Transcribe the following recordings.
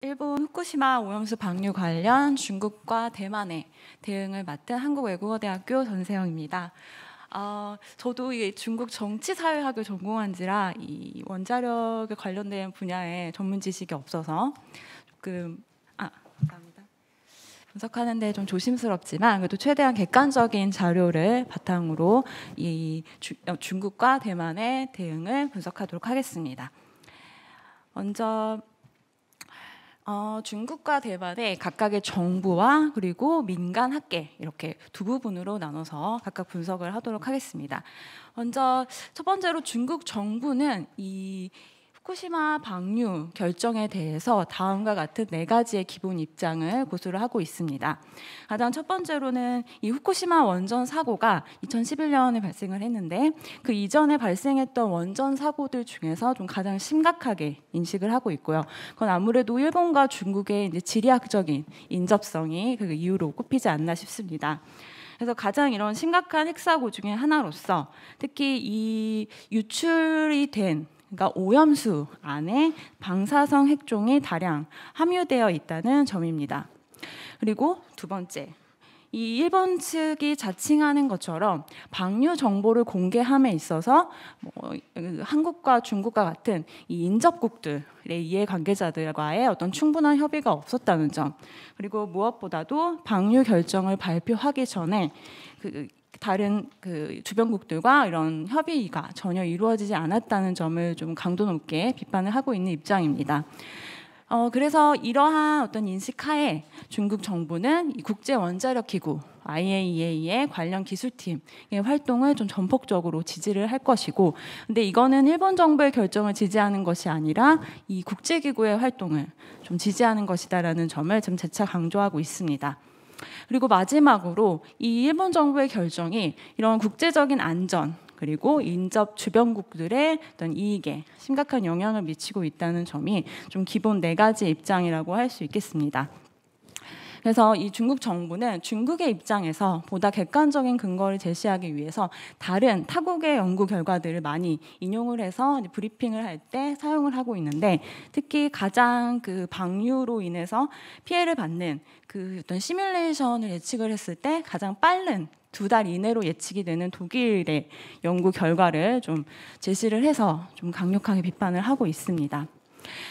일본 후쿠시마 오염수 방류 관련 중국과 대만의 대응을 맡은 한국외국어대학교 전세영입니다. 저도 이 중국 정치사회학을 전공한지라 이 원자력에 관련된 분야에 전문 지식이 없어서 조금 감사합니다. 분석하는데 좀 조심스럽지만 그래도 최대한 객관적인 자료를 바탕으로 이 중국과 대만의 대응을 분석하도록 하겠습니다. 먼저 중국과 대만의 각각의 정부와 그리고 민간 학계 이렇게 두 부분으로 나눠서 각각 분석을 하도록 하겠습니다. 먼저 첫 번째로 중국 정부는 이 후쿠시마 방류 결정에 대해서 다음과 같은 4가지의 기본 입장을 고수를 하고 있습니다. 가장 첫 번째로는 이 후쿠시마 원전 사고가 2011년에 발생을 했는데 그 이전에 발생했던 원전 사고들 중에서 좀 가장 심각하게 인식을 하고 있고요. 그건 아무래도 일본과 중국의 이제 지리학적인 인접성이 그 이유로 꼽히지 않나 싶습니다. 그래서 가장 이런 심각한 핵사고 중에 하나로서 특히 이 유출이 된 그러니까 오염수 안에 방사성 핵종이 다량 함유되어 있다는 점입니다. 그리고 두 번째, 이 일본 측이 자칭하는 것처럼 방류 정보를 공개함에 있어서 한국과 중국과 같은 이 인접국들의 이해관계자들과의 어떤 충분한 협의가 없었다는 점, 그리고 무엇보다도 방류 결정을 발표하기 전에 다른 주변국들과 이런 협의가 전혀 이루어지지 않았다는 점을 좀 강도 높게 비판을 하고 있는 입장입니다. 그래서 이러한 어떤 인식하에 중국 정부는 이 국제원자력기구 IAEA의 관련 기술팀의 활동을 좀 전폭적으로 지지를 할 것이고, 근데 이거는 일본 정부의 결정을 지지하는 것이 아니라 이 국제기구의 활동을 좀 지지하는 것이다라는 점을 좀 재차 강조하고 있습니다. 그리고 마지막으로 이 일본 정부의 결정이 이런 국제적인 안전 그리고 인접 주변국들의 어떤 이익에 심각한 영향을 미치고 있다는 점이 좀 기본 4가지 입장이라고 할 수 있겠습니다. 그래서 이 중국 정부는 중국의 입장에서 보다 객관적인 근거를 제시하기 위해서 다른 타국의 연구 결과들을 많이 인용을 해서 브리핑을 할 때 사용을 하고 있는데, 특히 가장 방류로 인해서 피해를 받는 어떤 시뮬레이션을 예측을 했을 때 가장 빠른 2달 이내로 예측이 되는 독일의 연구 결과를 좀 제시를 해서 좀 강력하게 비판을 하고 있습니다.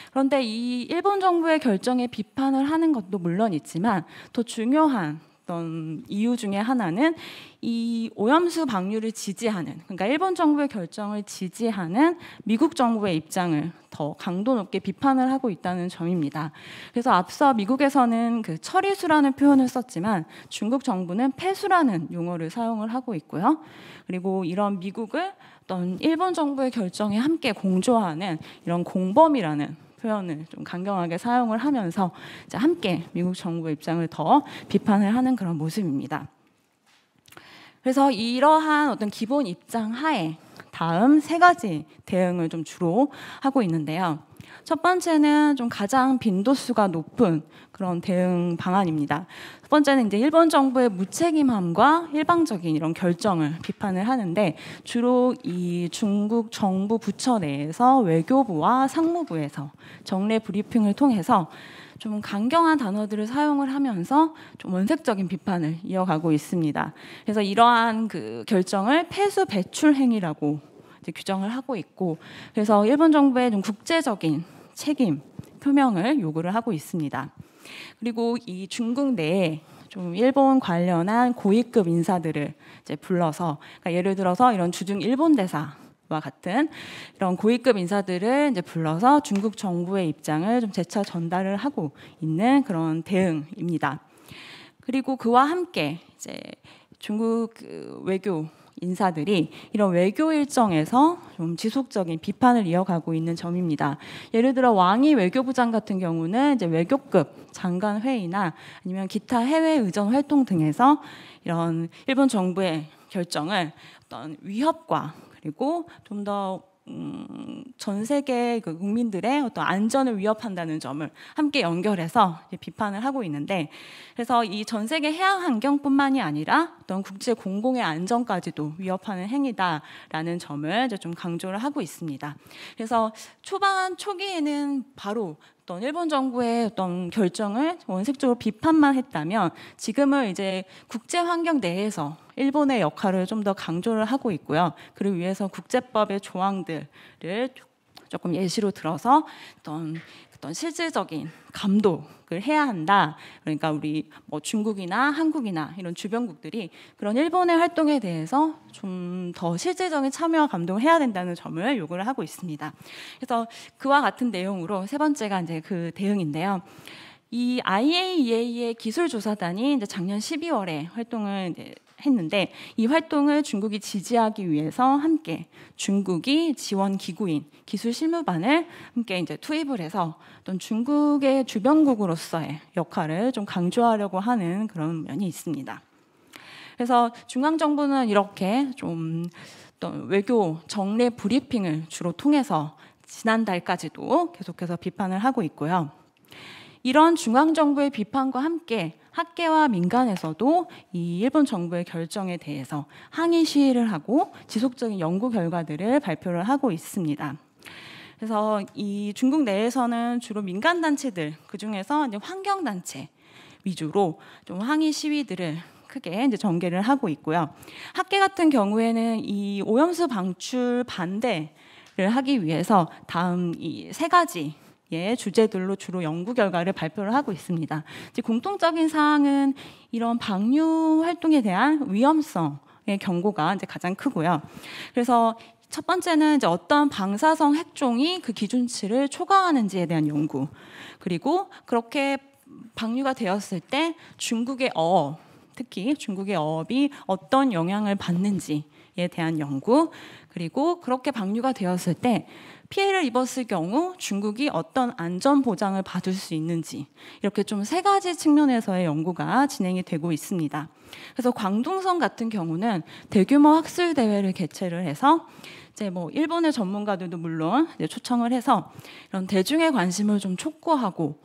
그런데 이 일본 정부의 결정에 비판을 하는 것도 물론 있지만 더 중요한 어떤 이유 중에 하나는 이 오염수 방류를 지지하는, 그러니까 일본 정부의 결정을 지지하는 미국 정부의 입장을 더 강도 높게 비판을 하고 있다는 점입니다. 그래서 앞서 미국에서는 처리수라는 표현을 썼지만 중국 정부는 폐수라는 용어를 사용을 하고 있고요. 그리고 이런 미국을 어떤 일본 정부의 결정에 함께 공조하는 이런 공범이라는 표현을 좀 강경하게 사용을 하면서 이제 함께 미국 정부의 입장을 더 비판을 하는 그런 모습입니다. 그래서 이러한 어떤 기본 입장 하에 다음 3가지 대응을 좀 주로 하고 있는데요. 첫 번째는 좀 가장 빈도수가 높은 그런 대응 방안입니다. 첫 번째는 이제 일본 정부의 무책임함과 일방적인 이런 결정을 비판을 하는데, 주로 이 중국 정부 부처 내에서 외교부와 상무부에서 정례 브리핑을 통해서 좀 강경한 단어들을 사용을 하면서 좀 원색적인 비판을 이어가고 있습니다. 그래서 이러한 결정을 폐수 배출 행위라고 이제 규정을 하고 있고, 그래서 일본 정부의 좀 국제적인 책임 표명을 요구를 하고 있습니다. 그리고 이 중국 내에 좀 일본 관련한 고위급 인사들을 이제 불러서, 그러니까 예를 들어서 이런 주중 일본 대사와 같은 이런 고위급 인사들을 이제 불러서 중국 정부의 입장을 좀 재차 전달을 하고 있는 그런 대응입니다. 그리고 그와 함께 이제 중국 외교 인사들이 이런 외교 일정에서 좀 지속적인 비판을 이어가고 있는 점입니다. 예를 들어 왕이 외교부장 같은 경우는 이제 외교급 장관 회의나 아니면 기타 해외 의전 활동 등에서 이런 일본 정부의 결정을 어떤 위협과 그리고 좀 더 전 세계 국민들의 어떤 안전을 위협한다는 점을 함께 연결해서 비판을 하고 있는데, 그래서 이 전 세계 해양 환경뿐만이 아니라 어떤 국제 공공의 안전까지도 위협하는 행위다라는 점을 이제 좀 강조를 하고 있습니다. 그래서 초기에는 바로 어떤 일본 정부의 어떤 결정을 원색적으로 비판만 했다면 지금은 이제 국제 환경 내에서 일본의 역할을 좀 더 강조를 하고 있고요. 그를 위해서 국제법의 조항들을 조금 예시로 들어서 어떤 실질적인 감독을 해야 한다. 그러니까 우리 뭐 중국이나 한국이나 이런 주변국들이 그런 일본의 활동에 대해서 좀 더 실질적인 참여와 감독을 해야 된다는 점을 요구를 하고 있습니다. 그래서 그와 같은 내용으로 세 번째가 이제 그 대응인데요. 이 IAEA의 기술조사단이 이제 작년 12월에 활동을 이제 했는데 이 활동을 중국이 지지하기 위해서 함께 중국이 지원 기구인 기술실무반을 함께 이제 투입을 해서 어떤 중국의 주변국으로서의 역할을 좀 강조하려고 하는 그런 면이 있습니다. 그래서 중앙 정부는 이렇게 좀 어떤 외교 정례 브리핑을 주로 통해서 지난달까지도 계속해서 비판을 하고 있고요. 이런 중앙 정부의 비판과 함께 학계와 민간에서도 이 일본 정부의 결정에 대해서 항의 시위를 하고 지속적인 연구 결과들을 발표를 하고 있습니다. 그래서 이 중국 내에서는 주로 민간 단체들, 그 중에서 이제 환경 단체 위주로 좀 항의 시위들을 크게 이제 전개를 하고 있고요. 학계 같은 경우에는 이 오염수 방출 반대를 하기 위해서 다음 이 세 가지 주제들로 주로 연구 결과를 발표를 하고 있습니다. 이제 공통적인 사항은 이런 방류 활동에 대한 위험성의 경고가 이제 가장 크고요. 그래서 첫 번째는 이제 어떤 방사성 핵종이 그 기준치를 초과하는지에 대한 연구, 그리고 그렇게 방류가 되었을 때 중국의 어업, 특히 중국의 어업이 어떤 영향을 받는지에 대한 연구, 그리고 그렇게 방류가 되었을 때 피해를 입었을 경우 중국이 어떤 안전 보장을 받을 수 있는지, 이렇게 좀 세 가지 측면에서의 연구가 진행이 되고 있습니다. 그래서 광둥성 같은 경우는 대규모 학술 대회를 개최를 해서 이제 뭐 일본의 전문가들도 물론 이제 초청을 해서 이런 대중의 관심을 좀 촉구하고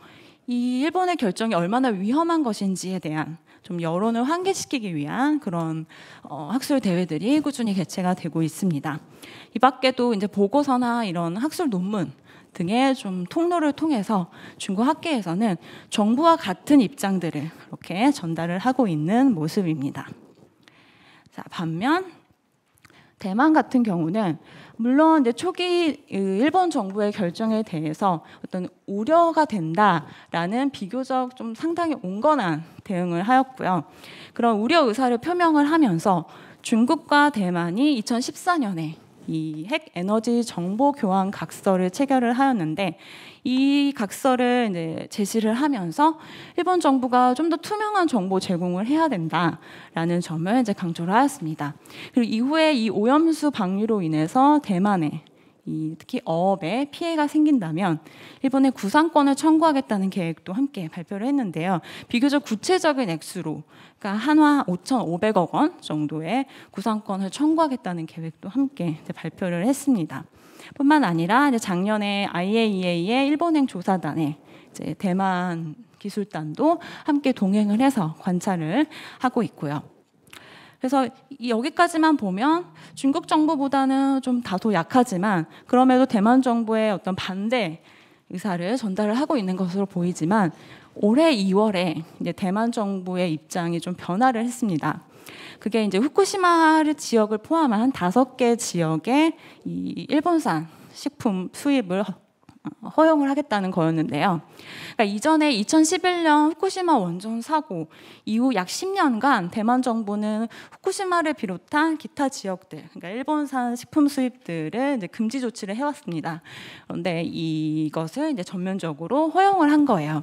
이 일본의 결정이 얼마나 위험한 것인지에 대한 좀 여론을 환기시키기 위한 그런 학술 대회들이 꾸준히 개최가 되고 있습니다. 이 밖에도 이제 보고서나 이런 학술 논문 등의 좀 통로를 통해서 중국 학계에서는 정부와 같은 입장들을 이렇게 전달을 하고 있는 모습입니다. 자, 반면 대만 같은 경우는 물론 이제 초기 일본 정부의 결정에 대해서 어떤 우려가 된다라는 비교적 좀 상당히 온건한 대응을 하였고요. 그런 우려 의사를 표명을 하면서 중국과 대만이 2014년에 이 핵 에너지 정보 교환 각서를 체결을 하였는데 이 각서를 이제 제시를 하면서 일본 정부가 좀 더 투명한 정보 제공을 해야 된다라는 점을 이제 강조를 하였습니다. 그리고 이후에 이 오염수 방류로 인해서 대만에 특히 어업에 피해가 생긴다면 일본의 구상권을 청구하겠다는 계획도 함께 발표를 했는데요. 비교적 구체적인 액수로, 그러니까 한화 5,500억 원 정도의 구상권을 청구하겠다는 계획도 함께 이제 발표를 했습니다. 뿐만 아니라 이제 작년에 IAEA의 일본행 조사단에 이제 대만 기술단도 함께 동행을 해서 관찰을 하고 있고요. 그래서 여기까지만 보면 중국 정부보다는 좀 다소 약하지만 그럼에도 대만 정부의 어떤 반대 의사를 전달을 하고 있는 것으로 보이지만 올해 2월에 이제 대만 정부의 입장이 좀 변화를 했습니다. 그게 이제 후쿠시마 지역을 포함한 5개 지역에 이 일본산 식품 수입을 허용을 하겠다는 거였는데요. 그러니까 이전에 2011년 후쿠시마 원전 사고 이후 약 10년간 대만 정부는 후쿠시마를 비롯한 기타 지역들, 그러니까 일본산 식품 수입들을 이제 금지 조치를 해왔습니다. 그런데 이것을 이제 전면적으로 허용을 한 거예요.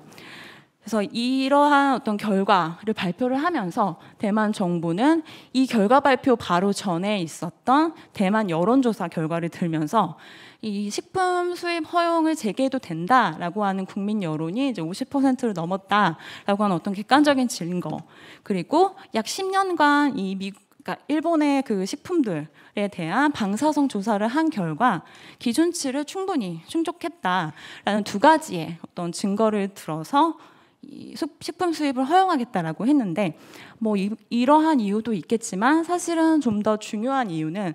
그래서 이러한 어떤 결과를 발표를 하면서 대만 정부는 이 결과 발표 바로 전에 있었던 대만 여론조사 결과를 들면서 이 식품 수입 허용을 재개해도 된다라고 하는 국민 여론이 이제 50%를 넘었다라고 하는 어떤 객관적인 증거, 그리고 약 10년간 그러니까 일본의 그 식품들에 대한 방사성 조사를 한 결과 기준치를 충분히 충족했다라는 두 가지의 어떤 증거를 들어서 이 식품 수입을 허용하겠다라고 했는데 뭐 이러한 이유도 있겠지만 사실은 좀 더 중요한 이유는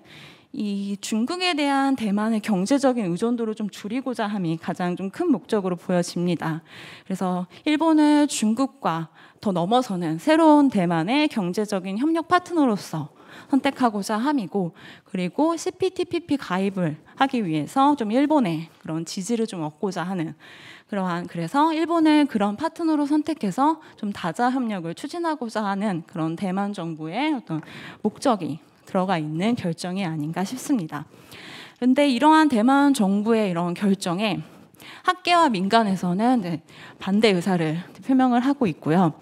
이 중국에 대한 대만의 경제적인 의존도를 좀 줄이고자 함이 가장 좀 큰 목적으로 보여집니다. 그래서 일본을 중국과 더 넘어서는 새로운 대만의 경제적인 협력 파트너로서 선택하고자 함이고, 그리고 CPTPP 가입을 하기 위해서 좀 일본의 그런 지지를 좀 얻고자 하는 그래서 일본을 그런 파트너로 선택해서 좀 다자 협력을 추진하고자 하는 그런 대만 정부의 어떤 목적이 들어가 있는 결정이 아닌가 싶습니다. 근데 이러한 대만 정부의 이런 결정에 학계와 민간에서는 반대 의사를 표명을 하고 있고요.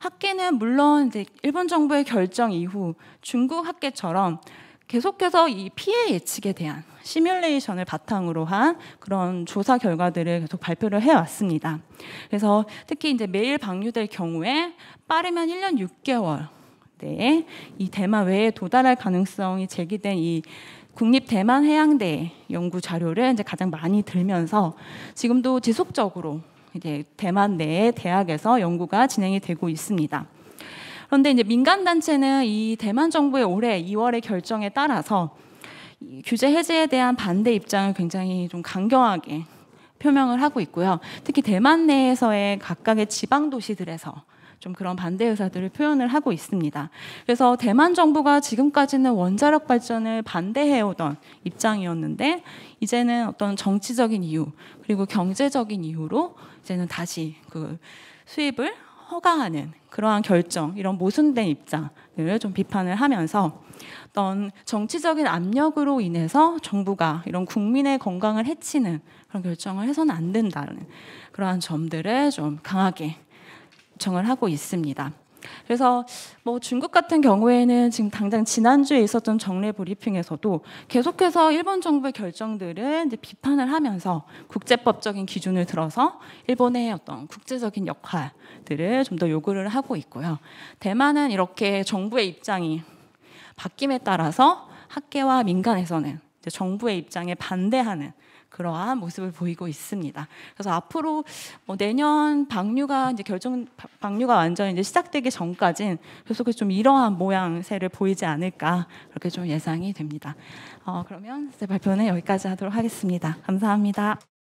학계는 물론 이제 일본 정부의 결정 이후 중국 학계처럼 계속해서 이 피해 예측에 대한 시뮬레이션을 바탕으로 한 그런 조사 결과들을 계속 발표를 해왔습니다. 그래서 특히 이제 매일 방류될 경우에 빠르면 1년 6개월 내에 이 대만 외에 도달할 가능성이 제기된 이 국립 대만 해양대 연구 자료를 이제 가장 많이 들면서 지금도 지속적으로 이제 대만 내의 대학에서 연구가 진행이 되고 있습니다. 그런데 이제 민간 단체는 이 대만 정부의 올해 2월의 결정에 따라서 이 규제 해제에 대한 반대 입장을 굉장히 좀 강경하게 표명을 하고 있고요. 특히 대만 내에서의 각각의 지방 도시들에서 좀 그런 반대 의사들을 표현을 하고 있습니다. 그래서 대만 정부가 지금까지는 원자력 발전을 반대해오던 입장이었는데 이제는 어떤 정치적인 이유 그리고 경제적인 이유로 이제는 다시 그 수입을 허가하는 그러한 결정, 이런 모순된 입장을 좀 비판을 하면서 어떤 정치적인 압력으로 인해서 정부가 이런 국민의 건강을 해치는 그런 결정을 해서는 안 된다는 그러한 점들을 좀 강하게 요청을 하고 있습니다. 그래서 뭐 중국 같은 경우에는 지금 당장 지난주에 있었던 정례 브리핑에서도 계속해서 일본 정부의 결정들을 이제 비판을 하면서 국제법적인 기준을 들어서 일본의 어떤 국제적인 역할들을 좀 더 요구를 하고 있고요. 대만은 이렇게 정부의 입장이 바뀜에 따라서 학계와 민간에서는 이제 정부의 입장에 반대하는 그러한 모습을 보이고 있습니다. 그래서 앞으로 뭐 내년 방류가 완전 이제 시작되기 전까지는 계속해서 좀 이러한 모양새를 보이지 않을까 그렇게 좀 예상이 됩니다. 그러면 제 발표는 여기까지 하도록 하겠습니다. 감사합니다.